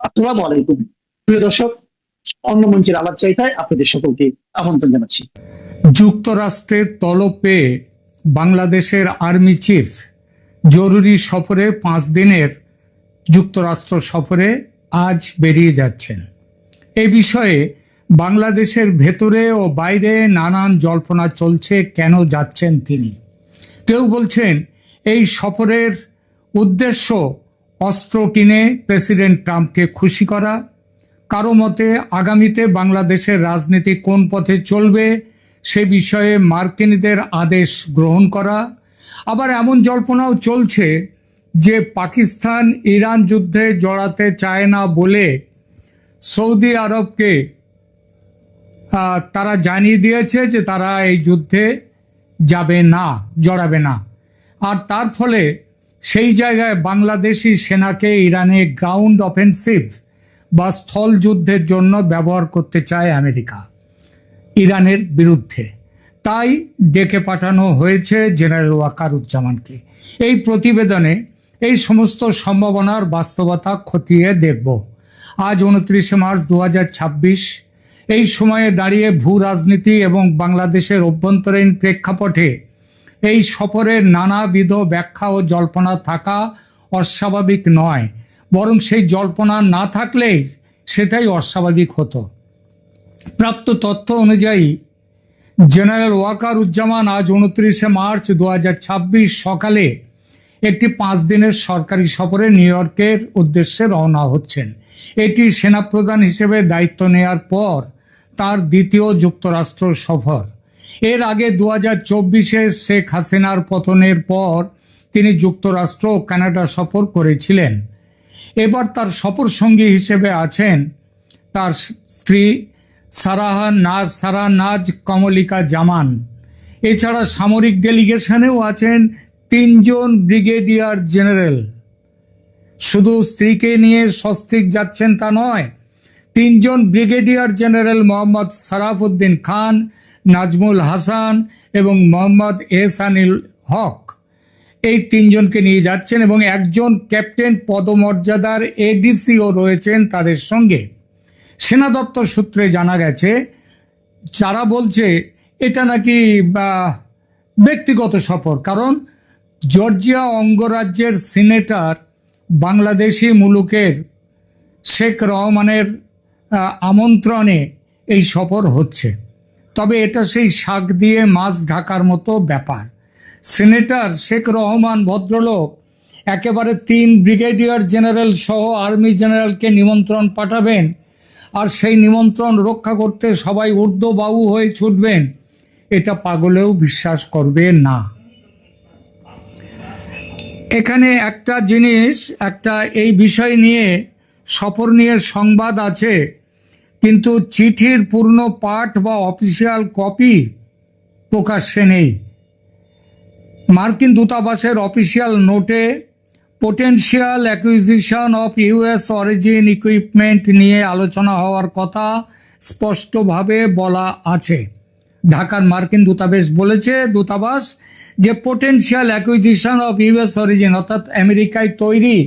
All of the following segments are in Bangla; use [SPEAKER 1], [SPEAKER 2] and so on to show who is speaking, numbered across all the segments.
[SPEAKER 1] আসসালামু আলাইকুম প্রিয় দর্শক, অন্য মঞ্চের আলাপ চাইতায় আপনাদের সকলকে আমন্ত্রণ জানাচ্ছি।
[SPEAKER 2] যুক্তরাষ্ট্রের তলব পেয়ে বাংলাদেশের আর্মি চিফ জরুরি সফরে 5 দিনের যুক্তরাষ্ট্র সফরে আজ বেরিয়ে যাচ্ছেন। এই বিষয়ে বাংলাদেশের ভেতরে ও বাইরে নানান জল্পনা চলছে, কেন যাচ্ছেন তিনি। কেউ বলছেন এই সফরের উদ্দেশ্য অস্ত্র কিনে প্রেসিডেন্ট ট্রাম্পকে খুশি করা, কারো মতে আগামীতে বাংলাদেশের রাজনীতি কোন পথে চলবে সে বিষয়ে মার্কিনীদের আদেশ গ্রহণ করা। আবার এমন জল্পনাও চলছে যে পাকিস্তান ইরান যুদ্ধে জড়াতে চায় না বলে সৌদি আরবকে তারা জানিয়ে দিয়েছে যে তারা এই যুদ্ধে জড়াবে না। আর তার ফলে সেই জায়গায় বাংলাদেশি সেনাকে ইরানে গ্রাউন্ড অফেন্সিভ বা স্থল যুদ্ধের জন্য ব্যবহার করতে চায় আমেরিকা ইরানের বিরুদ্ধে। তাই ডেকে পাঠানো হয়েছে জেনারেল ওয়াকারুজ্জামানকে। এই প্রতিবেদনে এই সমস্ত সম্ভাবনার বাস্তবতা খতিয়ে দেখব। আজ 29 মার্চ 2026। এই সময়ে দাঁড়িয়ে ভূ রাজনীতি এবং বাংলাদেশের অভ্যন্তরীণ প্রেক্ষাপটে এই সফরের নানাবিধ ব্যাখ্যা ও জল্পনা থাকা অস্বাভাবিক নয়, বরং সেই জল্পনা না থাকলেই সেটাই অস্বাভাবিক হতো। প্রাপ্ত তথ্য অনুযায়ী জেনারেল ওয়াকারুজ্জামান আজ 29 মার্চ 2026 সকালে একটি 5 দিনের সরকারি সফরে নিউ ইয়র্কের উদ্দেশ্যে রওনা হচ্ছেন। এটি সেনাপ্রধান হিসেবে দায়িত্ব নেয়ার পর তার দ্বিতীয় যুক্তরাষ্ট্র সফর। এর আগে 2024 শেখ হাসিনার পতনের পর তিনি যুক্তরাষ্ট্র ও কানাডা সফর করেছিলেন। এবার তার সফর সঙ্গী হিসেবে আছেন তার স্ত্রী সারানাজ কমলিকা জামান। এছাড়া সামরিক ডেলিগেশনেও আছেন 3 জন ব্রিগেডিয়ার জেনারেল। শুধু স্ত্রীকে নিয়ে সস্ত্রীক যাচ্ছেন তা নয়, 3 জন ব্রিগেডিয়ার জেনারেল মোহাম্মদ সারাফউদ্দিন খান, নাজমুল হাসান এবং মোহাম্মদ এহসানুল হক, এই 3 জনকে নিয়ে যাচ্ছেন এবং একজন ক্যাপ্টেন পদমর্যাদার এডিসিও রয়েছেন তাদের সঙ্গে। সেনা দপ্তর সূত্রে জানা গেছে, যারা বলছে এটা নাকি ব্যক্তিগত সফর, কারণ জর্জিয়া অঙ্গরাজ্যের সিনেটর বাংলাদেশি মুলুকের শেখ রহমানের আমন্ত্রণে এই সফর হচ্ছে। তবে এটা সেই শাক দিয়ে মাছ ঢাকার মতো ব্যাপার। সিনেটর শেখ রহমান ভদ্রলোক একেবারে 3 ব্রিগেডিয়ার জেনারেল সহ আর্মি জেনারেলকে নিমন্ত্রণ পাঠাবেন, আর সেই নিমন্ত্রণ রক্ষা করতে সবাই ঊর্ধ্ববাহু হয়ে ছুটবেন, এটা পাগলেও বিশ্বাস করবে না। এখানে একটা জিনিস, এই বিষয় নিয়ে সফর নিয়ে সংবাদ আছে, কিন্তু চিঠির পূর্ণ পাঠ বা অফিসিয়াল কপি প্রকাশ্যে নেই। মার্কিন দূতাবাসের অফিসিয়াল নোটে potential acquisition of US origin equipment নিয়ে আলোচনা হওয়ার কথা স্পষ্টভাবে বলা আছে। ঢাকার মার্কিন দূতাবাস যে potential acquisition of US origin অর্থাৎ আমেরিকায় তৈরি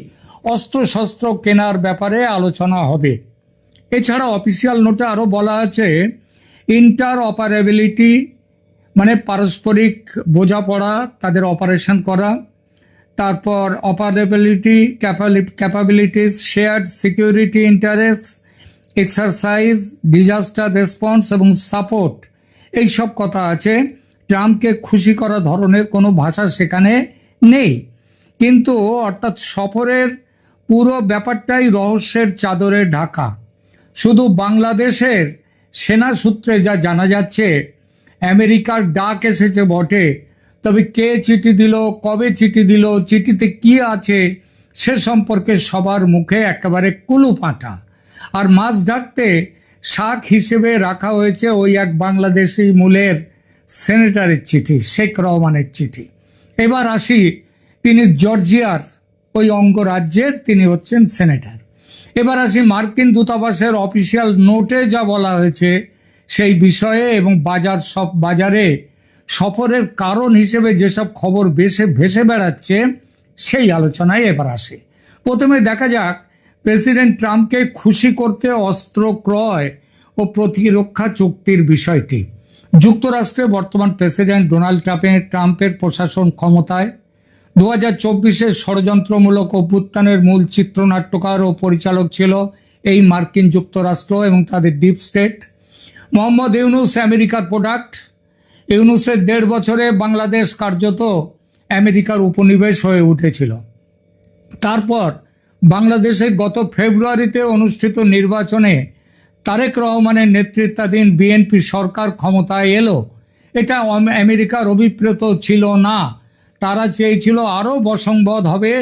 [SPEAKER 2] অস্ত্রশস্ত্র কেনার ব্যাপারে আলোচনা হবে। এছাড়া অফিসিয়াল নোটে আরও বলা আছে ইন্টার অপারেবিলিটি, মানে পারস্পরিক বোঝাপড়া, তাদের অপারেশন করা, তারপর operability, capabilities, shared security interest, exercise, disaster response এবং সাপোর্ট, এই সব কথা আছে। ট্রাম্পকে খুশি করা ধরনের কোনো ভাষা সেখানে নেই, কিন্তু অর্থাৎ সফরের পুরো ব্যাপারটাই রহস্যের চাদরে ঢাকা। শুধু বাংলাদেশের সেনা সূত্রে যা জানা যাচ্ছে, আমেরিকার ডাক এসেছে বটে, তবে কে চিঠি দিল, কবে চিঠি দিল, চিঠিতে কি আছে সে সম্পর্কে সবার মুখে একেবারে কুলুপাঁটা। আর মাছ ঢাকতে শাক হিসেবে রাখা হয়েছে ওই এক বাংলাদেশি মূলের সেনেটরের চিঠি, শেখ রহমানের চিঠি। এবার আসি, তিনি জর্জিয়ার ওই অঙ্গরাজ্যের, তিনি হচ্ছেন সেনেটর। এবার আসি মার্কিন দূতাবাসের অফিসিয়াল নোটে যা বলা হয়েছে সেই বিষয়ে এবং বাজারে সফরের কারণ হিসেবে যেসব খবর ভেসে বেড়াচ্ছে সেই আলোচনায় এবার আসে। প্রথমে দেখা যাক প্রেসিডেন্ট ট্রাম্পকে খুশি করতে অস্ত্র ক্রয় ও প্রতিরক্ষা চুক্তির বিষয়টি। যুক্তরাষ্ট্রে বর্তমান প্রেসিডেন্ট ডোনাল্ড ট্রাম্পের প্রশাসন ক্ষমতায় 2024 ষড়যন্ত্রমূলক অভ্যুত্থানের মূল চিত্রনাট্যকার ও পরিচালক ছিল এই মার্কিন যুক্তরাষ্ট্র এবং তাদের ডিপ স্টেট। মোহাম্মদ ইউনূস আমেরিকার প্রোডাক্ট। ইউনূসের 1.5 বছরে বাংলাদেশ কার্যত আমেরিকার উপনিবেশ হয়ে উঠেছিল। তারপর বাংলাদেশে গত ফেব্রুয়ারিতে অনুষ্ঠিত নির্বাচনে তারেক রহমানের নেতৃত্বাধীন বিএনপি সরকার ক্ষমতায় এলো। এটা আমেরিকার অভিপ্রেত ছিল না, তারা চেয়েছিল আরও বশংবদ হবে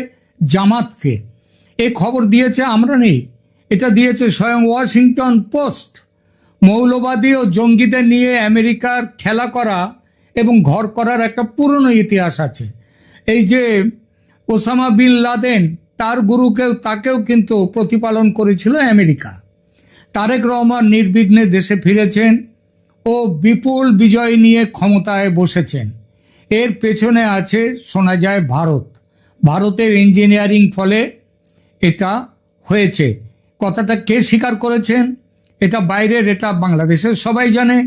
[SPEAKER 2] জামাতকে। এই খবর দিয়েছে আমরা নেই, এটা দিয়েছে স্বয়ং ওয়াশিংটন পোস্ট। মৌলবাদী ও জঙ্গিদের নিয়ে আমেরিকার খেলা করা এবং ঘর করার একটা পুরনো ইতিহাস আছে। এই যে ওসামা বিন লাদেন, তার তাকেও কিন্তু প্রতিপালন করেছিল আমেরিকা। তারেক রহমান নির্বিঘ্নে দেশে ফিরেছেন ও বিপুল বিজয় নিয়ে ক্ষমতায় বসেছেন। এর পেছনে আছে শোনা যায় ভারতের ইঞ্জিনিয়ারিং ফলে এটা হয়েছে। কথাটা কে স্বীকার করেছেন? এটা বাইরের, এটা বাংলাদেশের সবাই জানে।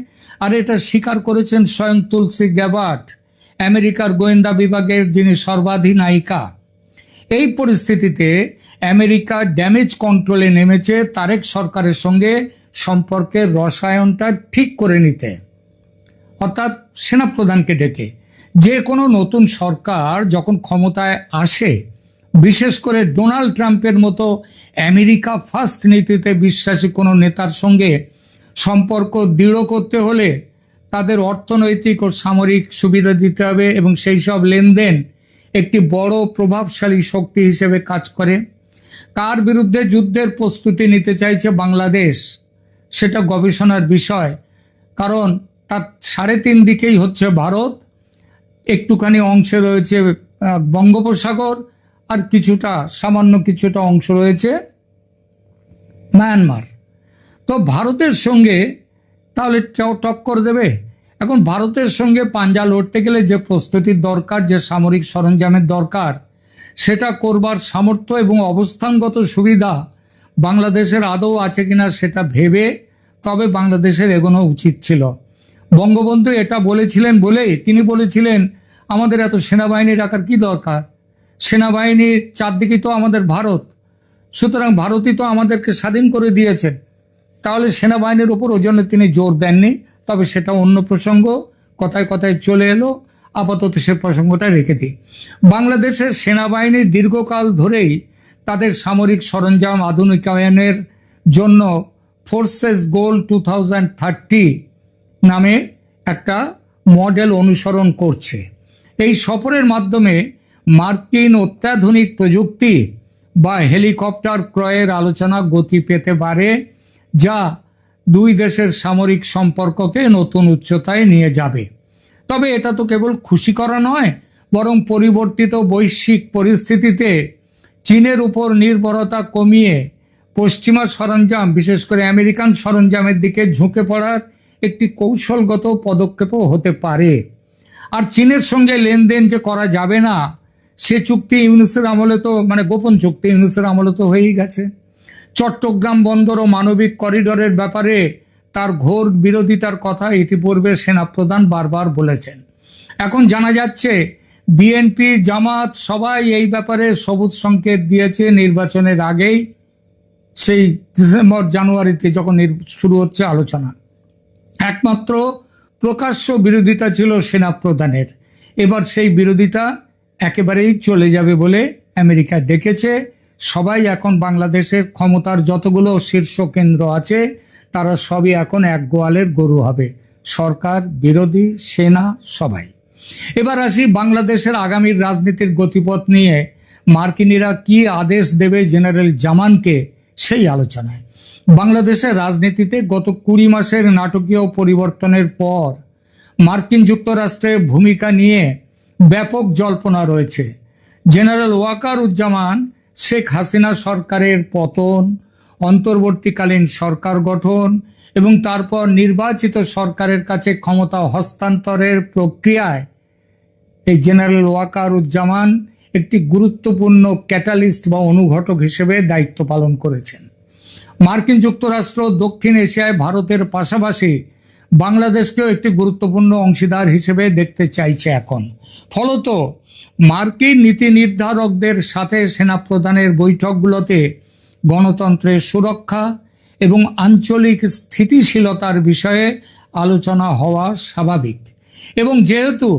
[SPEAKER 2] আর এটা স্বীকার করেছেন স্বয়ং তুলসী গ্যাবার্ড, আমেরিকার গোয়েন্দা বিভাগের যিনি সর্বাধিনায়িকা। এই পরিস্থিতিতে আমেরিকা ড্যামেজ কন্ট্রোলে নেমেছে তারেক সরকারের সঙ্গে সম্পর্কের রসায়নটা ঠিক করে নিতে, অর্থাৎ সেনাপ্রধানকে ডেকে। যে কোনো নতুন সরকার যখন ক্ষমতায় আসে, বিশেষ করে ডোনাল্ড ট্রাম্পের মতো আমেরিকা ফার্স্ট নীতিতে বিশ্বাসী কোনো নেতার সঙ্গে সম্পর্ক দৃঢ় করতে হলে তাদের অর্থনৈতিক ও সামরিক সুবিধা দিতে হবে এবং সেই সব লেনদেন একটি বড় প্রভাবশালী শক্তি হিসেবে কাজ করে। কার বিরুদ্ধে যুদ্ধের প্রস্তুতি নিতে চাইছে বাংলাদেশ, সেটা গবেষণার বিষয়। কারণ তার 3.5 দিকেই হচ্ছে ভারত, একটুখানি অংশে রয়েছে বঙ্গোপসাগর, আর সামান্য কিছুটা অংশ রয়েছে মায়ানমার। তো ভারতের সঙ্গে তাহলে টক্কর দেবে। এখন ভারতের সঙ্গে পাঞ্জা লড়তে গেলে যে প্রস্তুতির দরকার, যে সামরিক সরঞ্জামের দরকার, সেটা করবার সামর্থ্য এবং অবস্থানগত সুবিধা বাংলাদেশের আদৌ আছে কিনা সেটা ভেবে তবে বাংলাদেশের এগোনো উচিত ছিল। বঙ্গবন্ধু এটা বলেছিলেন বলেই তিনি বলেছিলেন আমাদের এত সেনাবাহিনী রাখার কি দরকার, সেনাবাহিনীর চারদিকে তো আমাদের ভারত, সুতরাং ভারতই তো আমাদেরকে স্বাধীন করে দিয়েছে। তাহলে সেনাবাহিনীর উপর ওই জন্য তিনি জোর দেননি। তবে সেটা অন্য প্রসঙ্গ, কথায় কথায় চলে এলো, আপাতত সে প্রসঙ্গটা রেখে দিই। বাংলাদেশের সেনাবাহিনী দীর্ঘকাল ধরেই তাদের সামরিক সরঞ্জাম আধুনিকায়নের জন্য ফোর্সেস গোল 2030 নামে একটা মডেল অনুসরণ করছে। এই সফরের মাধ্যমে মার্কিন অত্যাধুনিক প্রযুক্তি বা হেলিকপ্টার ক্রয়ের আলোচনা গতি পেতে পারে, যা দুই দেশের সামরিক সম্পর্ককে নতুন উচ্চতায় নিয়ে যাবে। তবে এটা তো কেবল খুশি করা নয়, বরং পরিবর্তিত বৈশ্বিক পরিস্থিতিতে চীনের উপর নির্ভরতা কমিয়ে পশ্চিমা সরঞ্জাম, বিশেষ করে আমেরিকান সরঞ্জামের দিকে ঝুঁকে পড়ার একটি কৌশলগত পদক্ষেপও হতে পারে। আর চীনের সঙ্গে লেনদেন যে করা যাবে না, সে চুক্তি ইউনূসের আমলে তো, গোপন চুক্তি ইউনূসের আমলে তো হয়েই গেছে। চট্টগ্রাম বন্দর ও মানবিক করিডোরের ব্যাপারে তার ঘোর বিরোধিতার কথা ইতিপূর্বে সেনাপ্রধান বারবার বলেছেন। এখন জানা যাচ্ছে বিএনপি, জামাত সবাই এই ব্যাপারে সবুজ সংকেত দিয়েছে নির্বাচনের আগেই, সেই ডিসেম্বর জানুয়ারিতে যখন শুরু হচ্ছে আলোচনা। একমাত্র প্রকাশ্য বিরোধিতা ছিল সেনাপ্রধানের। এবার সেই বিরোধিতা একেবারেই চলে যাবে বলে আমেরিকা ডেকেছে। সবাই এখন বাংলাদেশের ক্ষমতার যতগুলো শীর্ষ কেন্দ্র আছে তারা সবই এখন এক গোয়ালের গরু হবে, সরকার, বিরোধী, সেনা সবাই। এবার আসি বাংলাদেশের আগামীর রাজনীতির গতিপথ নিয়ে মার্কিনিরা কি আদেশ দেবে জেনারেল জামানকে, সেই আলোচনায়। বাংলাদেশের রাজনীতিতে গত 20 মাসের নাটকীয় পরিবর্তনের পর মার্কিন যুক্তরাষ্ট্রের ভূমিকা নিয়ে ব্যাপক জল্পনা রয়েছে। জেনারেল ওয়াকারুজ্জামান শেখ হাসিনা সরকারের পতন, অন্তর্বর্তীকালীন সরকার গঠন এবং তারপর নির্বাচিত সরকারের কাছে ক্ষমতা হস্তান্তরের প্রক্রিয়ায় এই জেনারেল ওয়াকারুজ্জামান একটি গুরুত্বপূর্ণ ক্যাটালিস্ট বা অনুঘটক হিসেবে দায়িত্ব পালন করেছেন। মার্কিন যুক্তরাষ্ট্র দক্ষিণ এশিয়ায় ভারতের পাশাপাশি বাংলাদেশকেও একটি গুরুত্বপূর্ণ অংশীদার হিসেবে দেখতে চাইছে এখন। ফলত মার্কিন নীতি নির্ধারকদের সাথে সেনা প্রধানের বৈঠকগুলোতে গণতন্ত্রের সুরক্ষা এবং আঞ্চলিক স্থিতিশীলতার বিষয়ে আলোচনা হওয়া স্বাভাবিক। এবং যেহেতু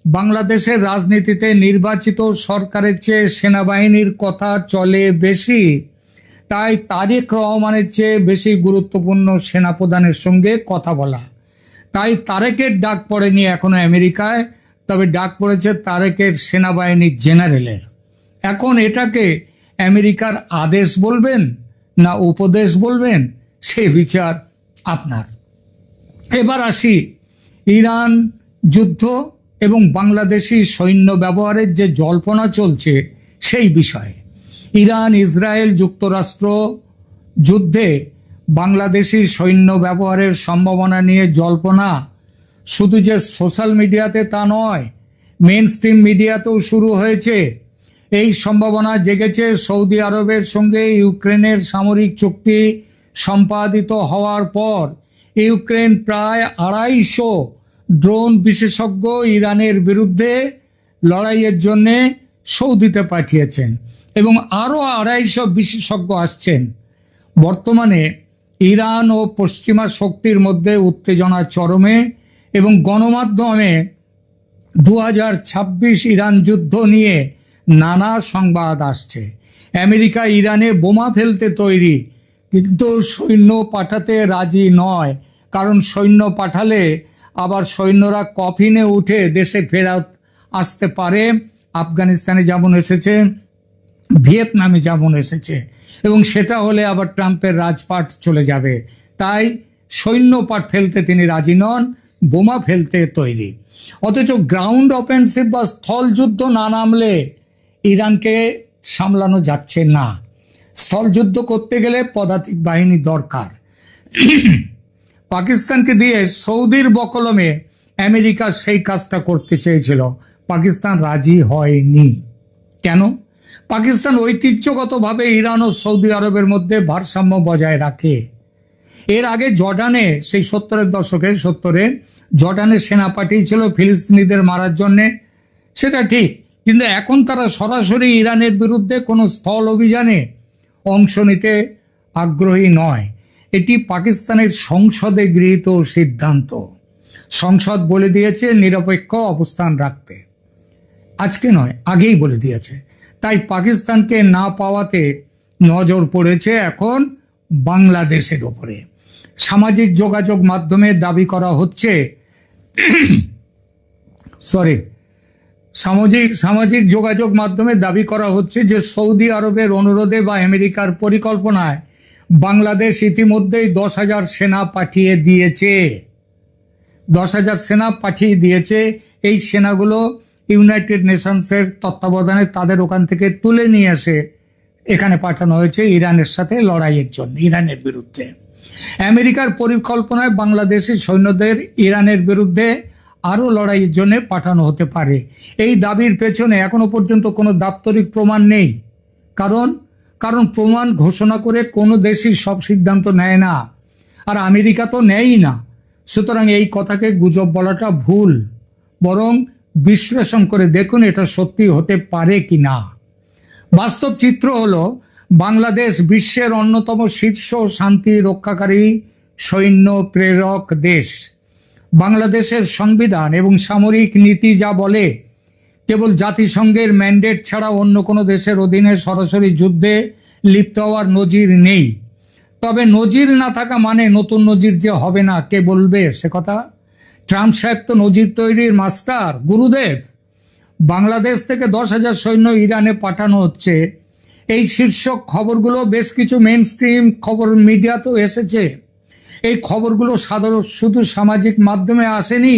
[SPEAKER 2] বাংলাদেশের রাজনীতিতে নির্বাচিত সরকারের চেয়ে সেনাবাহিনীর কথা চলে বেশি, তাই তারেক রহমানের চেয়ে বেশি গুরুত্বপূর্ণ সেনাপ্রধানের সঙ্গে কথা বলা। তাই তারেকের ডাক পড়েনি এখনো আমেরিকায়, তবে ডাক পড়েছে তারেকের সেনাবাহিনী জেনারেলের। এখন এটাকে আমেরিকার আদেশ বলবেন না উপদেশ বলবেন, সে বিচার আপনার। এবার আসি ইরান যুদ্ধ এবং বাংলাদেশি সৈন্য ব্যবহারের যে জল্পনা চলছে সেই বিষয়ে। ইরান ইসরায়েল যুক্তরাষ্ট্র যুদ্ধে বাংলাদেশি সৈন্য ব্যবহারের সম্ভাবনা নিয়ে জল্পনা শুধু যে সোশ্যাল মিডিয়াতে তা নয়, মেইন স্ট্রিম মিডিয়াতেও শুরু হয়েছে। এই সম্ভাবনা জেগেছে সৌদি আরবের সঙ্গে ইউক্রেনের সামরিক চুক্তি সম্পাদিত হওয়ার পর। ইউক্রেন প্রায় 250 ড্রোন বিশেষজ্ঞ ইরানের বিরুদ্ধে লড়াইয়ের জন্য সৌদিতে পাঠিয়েছেন এবং আরও 250 বিশেষজ্ঞ আসছেন। বর্তমানে ইরান ও পশ্চিমা শক্তির মধ্যে উত্তেজনা চরমে এবং গণমাধ্যমে 2026 ইরান যুদ্ধ নিয়ে নানা সংবাদ আসছে। আমেরিকা ইরানে বোমা ফেলতে তৈরি, কিন্তু সৈন্য পাঠাতে রাজি নয়, কারণ সৈন্য পাঠালে আবার সৈন্যরা কফিনে উঠে দেশে ফেরত আসতে পারে। আফগানিস্তানে যেমন এসেছে, ভিয়েতনামে যেমন এসেছে, এবং সেটা হলে আবার ট্রাম্পের রাজপাট চলে যাবে। তাই সৈন্য পাঠ ফেলতে তিনি রাজি নন, বোমা ফেলতে তৈরি। অথচ গ্রাউন্ড অফেন্সিভ বা স্থল যুদ্ধ না নামলে ইরানকে সামলানো যাচ্ছে না। স্থল যুদ্ধ করতে গেলে পদাতিক বাহিনী দরকার। পাকিস্তানকে দিয়ে সৌদির বকলমে আমেরিকা সেই কাজটা করতে চেয়েছিল, পাকিস্তান রাজি হয়নি। কেন? পাকিস্তান ঐতিহ্যগতভাবে ইরান ও সৌদি আরবের মধ্যে ভারসাম্য বজায় রাখে। এর আগে জর্ডানে, সেই 70-এর দশকে 70-এ জর্ডানে সেনা পাঠিয়েছিল ফিলিস্তিনিদের মারার জন্যে, সেটা ঠিক। কিন্তু এখন তারা সরাসরি ইরানের বিরুদ্ধে কোনো স্থল অভিযানে অংশ নিতে আগ্রহী নয়। এটি পাকিস্তানের সংসদে গৃহীত সিদ্ধান্ত। সংসদ বলে দিয়েছে নিরপেক্ষ অবস্থান রাখতে। আজকে নয়, আগেই বলে দিয়েছে। তাই পাকিস্তানকে না পাওয়াতে নজর পড়েছে এখন বাংলাদেশের ওপরে। সামাজিক যোগাযোগ মাধ্যমে দাবি করা হচ্ছে সামাজিক যোগাযোগ মাধ্যমে দাবি করা হচ্ছে যে সৌদি আরবের অনুরোধে বা আমেরিকার পরিকল্পনায় বাংলাদেশ ইতিমধ্যেই 10,000 সেনা পাঠিয়ে দিয়েছে। 10,000 সেনা পাঠিয়ে দিয়েছে। এই সেনাগুলো ইউনাইটেড নেশনসের তত্ত্বাবধানে তাদের ওখান থেকে তুলে নিয়ে এসে এখানে পাঠানো হয়েছে ইরানের সাথে লড়াইয়ের জন্য, ইরানের বিরুদ্ধে। আমেরিকার পরিকল্পনায় বাংলাদেশি সৈন্যদের ইরানের বিরুদ্ধে আরও লড়াইয়ের জন্য পাঠানো হতে পারে। এই দাবির পেছনে এখনো পর্যন্ত কোনো দাপ্তরিক প্রমাণ নেই। কারণ প্রমাণ ঘোষণা করে কোনো দেশই সব সিদ্ধান্ত নেয় না, আর আমেরিকা তো নেয়ই না। সুতরাং এই কথাকে গুজব বলাটা ভুল, বরং বিশ্লেষণ করে দেখুন এটা সত্যি হতে পারে কি না। বাস্তব চিত্র হলো বাংলাদেশ বিশ্বের অন্যতম শীর্ষ শান্তি রক্ষাকারী সৈন্য প্রেরক দেশ। বাংলাদেশের সংবিধান এবং সামরিক নীতি যা বলে, কেবল জাতিসংঘের ম্যান্ডেট ছাড়া অন্য কোনো দেশের অধীনে সরাসরি যুদ্ধে লিপ্ত হওয়ার নজির নেই। তবে নজির না থাকা মানে নতুন নজির যে হবে না, কে বলবে সে কথা? ট্রাম্প সাহেব তো নজির তৈরির মাস্টার, গুরুদেব। বাংলাদেশ থেকে 10,000 সৈন্য ইরানে পাঠানো হচ্ছে, এই শীর্ষক খবরগুলো বেশ কিছু মেইন স্ট্রিম খবর মিডিয়াতেও এসেছে। এই খবরগুলো শুধু সামাজিক মাধ্যমে আসেনি।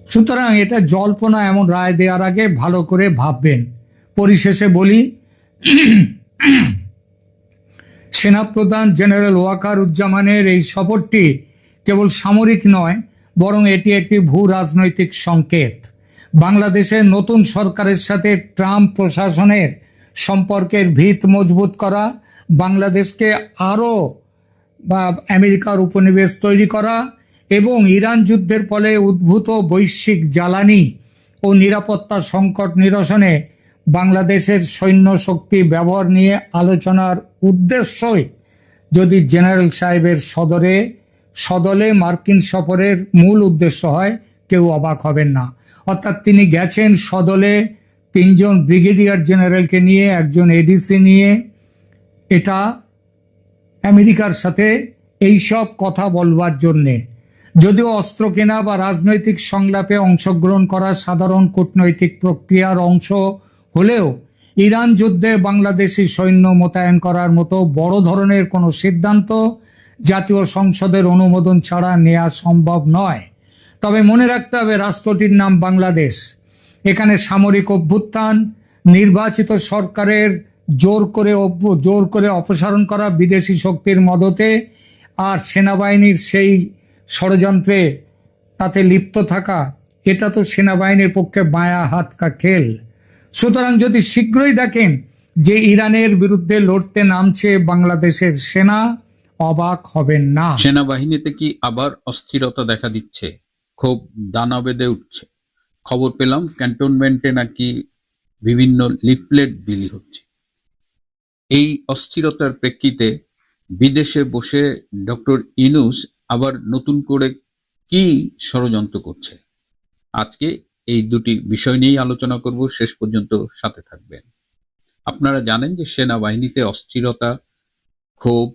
[SPEAKER 2] সুতরাং এটা জল্পনা এমন রায় দেওয়ার আগে ভালো করে ভাববেন। পরিশেষে বলি, সেনাপ্রধান জেনারেল ওয়াকার উজ্জামানের এই সফরটি কেবল সামরিক নয়, বরং এটি একটি ভূ রাজনৈতিক সংকেত। বাংলাদেশের নতুন সরকারের সাথে ট্রাম্প প্রশাসনের সম্পর্কের ভিত মজবুত করা, বাংলাদেশকে আরও বা আমেরিকার উপনিবেশ তৈরি করা এবং ইরান যুদ্ধের ফলে উদ্ভূত বৈশ্বিক জ্বালানি ও নিরাপত্তা সংকট নিরসনে বাংলাদেশের সৈন্য শক্তি ব্যবহার নিয়ে আলোচনার উদ্দেশ্যই যদি জেনারেল সাহেবের সদলে মার্কিন সফরের মূল উদ্দেশ্য হয়, কেউ অবাক হবেন না। অর্থাৎ তিনি গেছেন সদলে 3 জন ব্রিগেডিয়ার জেনারেলকে নিয়ে, একজন এডিসি নিয়ে, এটা আমেরিকার সাথে এই সব কথা বলবার জন্যে। যদিও অস্ত্র কেনা বা রাজনৈতিক সংলাপে অংশগ্রহণ করা সাধারণ কূটনৈতিক প্রক্রিয়ার অংশ হলেও ইরান যুদ্ধে বাংলাদেশি সৈন্য মোতায়েন করার মতো বড় ধরনের কোনো সিদ্ধান্ত জাতীয় সংসদের অনুমোদন ছাড়া নেওয়া সম্ভব নয়। তবে মনে রাখতে হবে, রাষ্ট্রটির নাম বাংলাদেশ। এখানে সামরিক অভ্যুত্থান, নির্বাচিত সরকারের জোর করে অপসারণ করা বিদেশি শক্তির মদতে, আর সেনাবাহিনীর সেই ষড়যন্ত্রে তাতে লিপ্ত থাকা, এটা তো সেনাবাহিনীর পক্ষে বায়া হাত কা খেল। সুতরাং যদি শীঘ্রই দেখেন যে ইরানের বিরুদ্ধে লড়তে নামছে বাংলাদেশের সেনা, অবাক হবেন না।
[SPEAKER 3] সেনাবাহিনীতে কি আবার অস্থিরতা দেখা দিচ্ছে? ক্ষোভ দানা বেঁধে উঠছে। খবর পেলাম ক্যান্টনমেন্টে নাকি বিভিন্ন লিফলেট বিলি হচ্ছে। এই অস্থিরতার প্রেক্ষিতে বিদেশে বসে ডক্টর ইউনূস আবার নতুন করে কি ষড়যন্ত্র করছে? আজকে এই দুটি বিষয় নিয়েই আলোচনা করব, শেষ পর্যন্ত সাথে থাকবেন। আপনারা জানেন যে সেনাবাহিনীতে অস্থিরতা, ক্ষোভ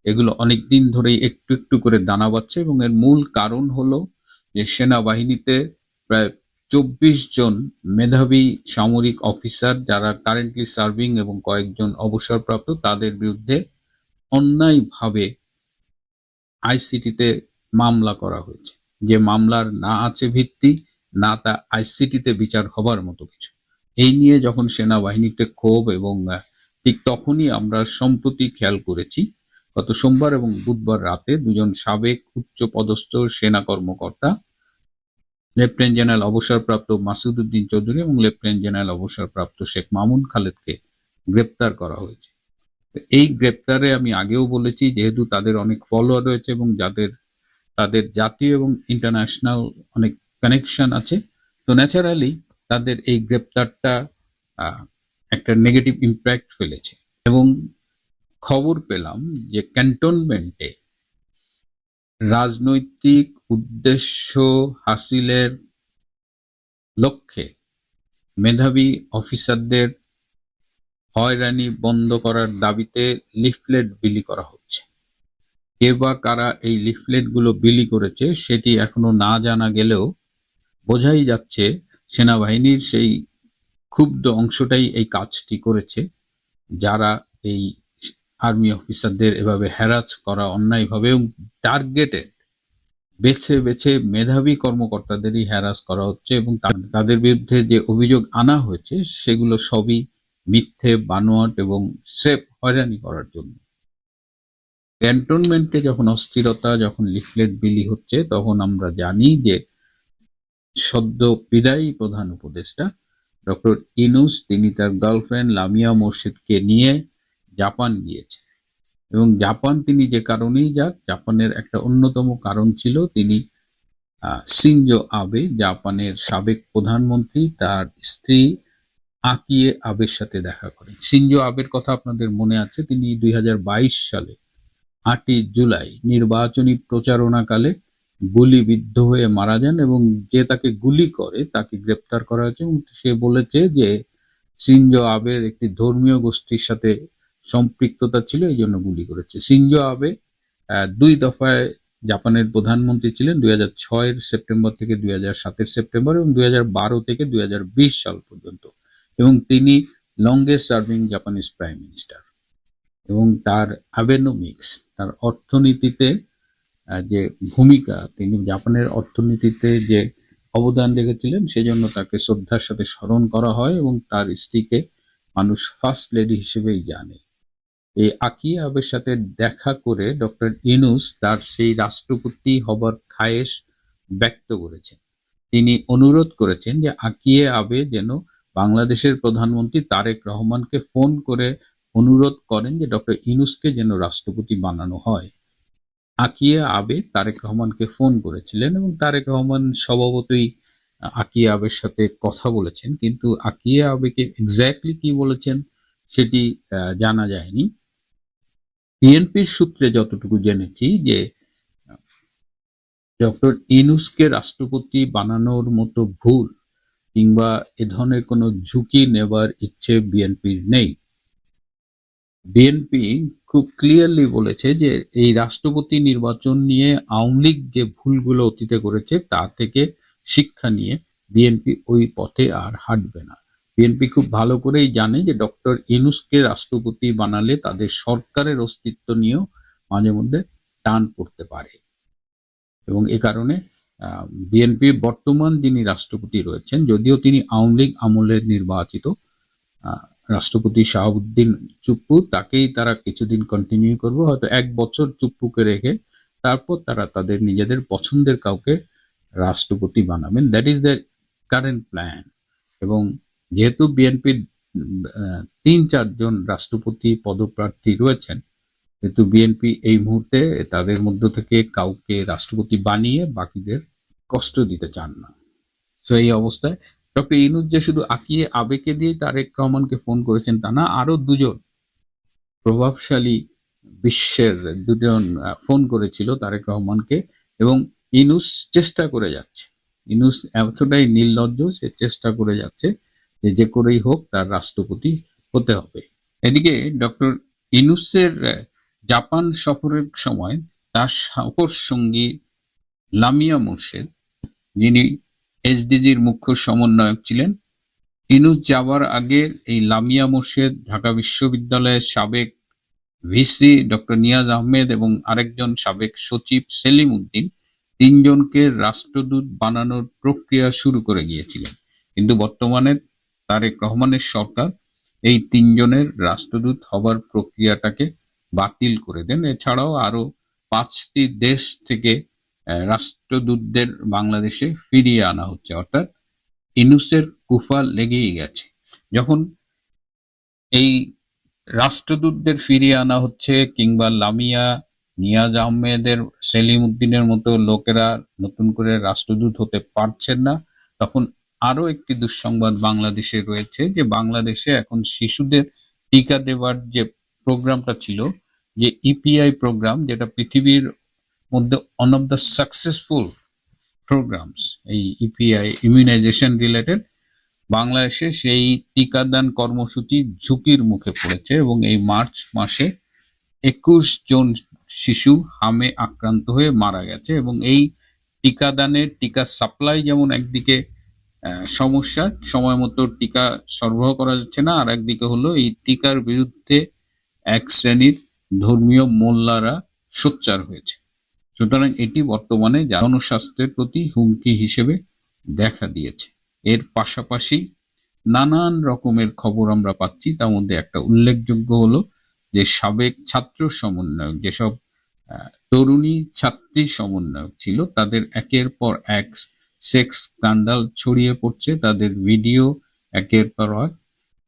[SPEAKER 3] এগুলো অনেকদিন ধরেই একটু একটু করে দানা বাঁধছে এবং এর মূল কারণ হলো যে সেনাবাহিনীতে প্রায় 24 জন মেধাবী সামরিক অফিসার যারা কারেন্টলি সার্ভিং এবং কয়েকজন অবসরপ্রাপ্ত, তাদের বিরুদ্ধে অন্যায়ভাবে আইসিটিতে মামলা করা হয়েছে। যে মামলার না আছে ভিত্তি, না তা আইসিটিতে বিচার হবার মতো কিছু। এই নিয়ে যখন সেনাবাহিনীতে ক্ষোভ এবং ঠিক তখনই আমরা সম্প্রতি খেয়াল করেছি গত সোমবার এবং বুধবার রাতে 2 জন সাবেক উচ্চ পদস্থ সেনা কর্মকর্তা, লেফটেন্যান্ট জেনারেল অবসরপ্রাপ্ত মাসুদ উদ্দিন চৌধুরী এবং লেফটেন্যান্ট জেনারেল অবসরপ্রাপ্ত শেখ মামুন খালেদকে গ্রেপ্তার করা হয়েছে। এই গ্রেপ্তারে আমি আগেও বলেছি, যেহেতু তাদের অনেক ফলোয়ার রয়েছে এবং তাদের জাতীয় এবং ইন্টারন্যাশনাল অনেক কানেকশন আছে, তো ন্যাচারালি তাদের এই গ্রেপ্তারটা একটা নেগেটিভ ইম্প্যাক্ট ফেলেছে। এবং খবর পেলাম যে ক্যান্টনমেন্টে রাজনৈতিক উদ্দেশ্য হাসিলের লক্ষ্যে মেধাবী অফিসারদের হয়রানি বন্ধ করার দাবিতে লিফলেট বিলি করা হচ্ছে। কে বা কারা এই লিফলেটগুলো বিলি করেছে সেটি এখনো না জানা গেলেও বোঝাই যাচ্ছে সেনাবাহিনীর সেই ক্ষুব্ধ অংশটাই এই কাজটি করেছে, যারা এই আর্মি অফিসারদের এভাবে হ্যারাস করা অন্যায়ভাবে এবং টার্গেটেড বেছে বেছে মেধাবী কর্মকর্তাদেরই হ্যারাস করা হচ্ছে এবং তাদের বিরুদ্ধে যে অভিযোগ আনা হয়েছে সেগুলো সবই মিথ্যে, বানোয়াট এবং স্রেফ হয়রানি করার জন্য। ক্যান্টনমেন্টে যখন অস্থিরতা, যখন লিফলেট বিলি হচ্ছে, তখন আমরা জানি যে সদ্য বিদায়ী প্রধান উপদেষ্টা ডক্টর ইউনূস তিনি তার গার্লফ্রেন্ড লামিয়া মোর্শেদকে নিয়ে জাপান গিয়েছে। এবং জাপান তিনি যে কারণেই যাক, জাপানের একটা অন্যতম কারণ ছিল তিনি শিনজো আবে, জাপানের সাবেক প্রধানমন্ত্রী, তার স্ত্রী আকিয়ে আবের সাথে দেখা করেন। শিনজো আবের কথা আপনাদের মনে আছে, তিনি 2022 সালে 8ই জুলাই নির্বাচনী প্রচারণাকালে গুলিবিদ্ধ হয়ে মারা যান এবং যে তাকে গুলি করে তাকে গ্রেপ্তার করা হয়েছে। এবং সে বলেছে যে শিনজো আবের একটি ধর্মীয় গোষ্ঠীর সাথে সম্পৃক্ততা ছিল, এই জন্য গুলি করেছে। শিনজো আবে 2 দফায় জাপানের প্রধানমন্ত্রী ছিলেন, 2006 সেপ্টেম্বর থেকে 2007 সেপ্টেম্বর এবং 2012 থেকে 2020 সাল পর্যন্ত, এবং তিনি longest serving Japanese prime minister. এবং তার অ্যাবেনোমিক্স, তার অর্থনীতিতে যে ভূমিকা, তিনি জাপানের অর্থনীতিতে যে অবদান রেখেছিলেন সেজন্য তাকে শ্রদ্ধার সাথে স্মরণ করা হয় এবং তার স্ত্রীকে মানুষ ফার্স্ট লেডি হিসেবেই জানে। এই আকিয়ে আবের সাথে দেখা করে ডক্টর ইউনূস তার সেই রাষ্ট্রপতি হবার খায়েশ ব্যক্ত করেছেন। তিনি অনুরোধ করেছেন যে আকিয়ে আবে যেন বাংলাদেশের প্রধানমন্ত্রী তারেক রহমানকে ফোন করে অনুরোধ করেন যে ডক্টর ইউনূসকে যেন রাষ্ট্রপতি বানানো হয়। আকিয়ে আবে তারেক রহমানকে ফোন করেছিলেন এবং তারেক রহমান স্বভাবতই আকিয়ে আবের সাথে কথা বলেছেন, কিন্তু আকিয়ে আবেকে এক্স্যাক্টলি কি বলেছেন সেটি জানা যায়নি। বিএনপির সূত্রে যতটুকু জেনেছি যে ডক্টর ইউনূসকে রাষ্ট্রপতি বানানোর মতো ভুল কিংবা এ ধরনের কোনো ঝুঁকি নেবার ইচ্ছে বিএনপির নেই। বিএনপি খুব ক্লিয়ারলি বলেছে যে এই রাষ্ট্রপতি নির্বাচন নিয়ে আওয়ামী লীগ যে ভুলগুলো অতীতে করেছে তা থেকে শিক্ষা নিয়ে বিএনপি ওই পথে আর হাঁটবে না। বিএনপি খুব ভালো করেই জানে যে ডক্টর ইউনূসকে রাষ্ট্রপতি বানালে তাদের সরকারের অস্তিত্ব নিয়েও মাঝে মধ্যে টান পড়তে পারে এবং এ কারণে বিএনপি বর্তমান যিনি রাষ্ট্রপতি রয়েছেন, যদিও তিনি আওয়ামী লীগ আমলের নির্বাচিত রাষ্ট্রপতি শাহাবুদ্দিন চুপ্পু, তাকেই তারা কিছুদিন কন্টিনিউ করবে, হয়তো 1 বছর চুপ্পুকে রেখে তারপর তারা তাদের নিজেদের পছন্দের কাউকে রাষ্ট্রপতি বানাবেন। That is the current plan. এবং যেহেতু বিএনপির 3-4 জন রাষ্ট্রপতি পদপ্রার্থী রয়েছেন, কিন্তু বিএনপি এই মুহূর্তে তাদের মধ্য থেকে কাউকে রাষ্ট্রপতি বানিয়ে বাকিদের কষ্ট দিতে চান না। তো এই অবস্থায় ডক্টর ইউনূস যে শুধু আকিয়ে আবেকে দিয়ে তারেক রহমানকে ফোন করেছেন তা না, আরো 2 জন প্রভাবশালী বিশ্বের 2 জন ফোন করেছিল তারেক রহমানকে এবং ইউনূস চেষ্টা করে যাচ্ছে। ইউনূস এতটাই নির্লজ্জ, সে চেষ্টা করে যাচ্ছে যে করেই হোক তার রাষ্ট্রপতি হতে হবে। এদিকে ডক্টর ইউনূসের জাপান সফরের সময় তার সফর সঙ্গী লামিয়া মোর্শেদ, যিনি এসডিজির মুখ্য সমন্বয়ক ছিলেন, ইউনূস যাওয়ার আগে এই লামিয়া মোর্শেদ, ঢাকা বিশ্ববিদ্যালয়ের সাবেক ভিসি ডক্টর নিয়াজ আহমেদ এবং আরেকজন সাবেক সচিব সেলিম উদ্দিন 3 জনকে রাষ্ট্রদূত বানানোর প্রক্রিয়া শুরু করে গিয়েছিলেন। কিন্তু বর্তমানে তারেক রহমানের সরকার এই 3 জনের রাষ্ট্রদূত হবার প্রক্রিয়াটাকে বাতিল করে দেন। এছাড়াও আরো 5টি দেশ থেকে রাষ্ট্রদূতদের বাংলাদেশে ফিরিয়ে আনা হচ্ছে। অর্থাৎ ইউনূসের কুফা লেগেই গেছে। যখন এই রাষ্ট্রদূতদের ফিরিয়ে আনা হচ্ছে কিংবা লামিয়া, নিয়াজ আহমেদের, সেলিম উদ্দিনের মতো লোকেরা নতুন করে রাষ্ট্রদূত হতে পারছেন না, তখন আরো একটি দুঃসংবাদ বাংলাদেশে রয়েছে যে বাংলাদেশে এখন শিশুদের টিকা দেওয়ার যে প্রোগ্রামটা ছিল, যে ইপিআই প্রোগ্রাম, যেটা পৃথিবীর মধ্যে one of the successful programs, এই ইপিআই ইমিউনাইজেশন রিলেটেড, বাংলাদেশে সেই টিকাদান কর্মসূচি ঝুঁকির মুখে পড়েছে এবং এই মার্চ মাসে 21 জন শিশু হামে আক্রান্ত হয়ে মারা গেছে। এবং এই টিকাদানের টিকা সাপ্লাই যেমন একদিকে সমস্যা, সময় মতো টিকা সরবরাহ করা যাচ্ছে না, আর একদিকে হলো এই টিকার বিরুদ্ধে এক শ্রেণীর ধর্মীয় মোল্লারা সোচ্চার হয়েছে। সুতরাং এটি বর্তমানে জনস্বাস্থ্যের প্রতি হুমকি হিসেবে দেখা দিয়েছে। এর পাশাপাশি নানান রকমের খবর আমরা পাচ্ছি, তার মধ্যে একটা উল্লেখযোগ্য হলো যে সাবেক ছাত্র সমন্বয়ক, যেসব তরুণী ছাত্রী সমন্বয়ক ছিল, তাদের একের পর এক সেক্স স্ক্যান্ডাল ছড়িয়ে পড়ছে, তাদের ভিডিও একের পর এক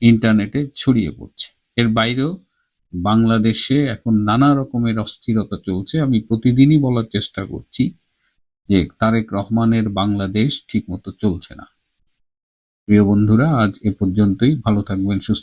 [SPEAKER 3] ইন্টারনেটে ছড়িয়ে পড়ছে। এর বাইরেও বাংলাদেশে এখন নানা রকমের অস্থিরতা চলছে। আমি প্রতিদিনই বলার চেষ্টা করছি যে তারেক রহমানের বাংলাদেশ ঠিক মতো চলছে না। প্রিয় বন্ধুরা, আজ এ পর্যন্তই। ভালো থাকবেন, সুস্থ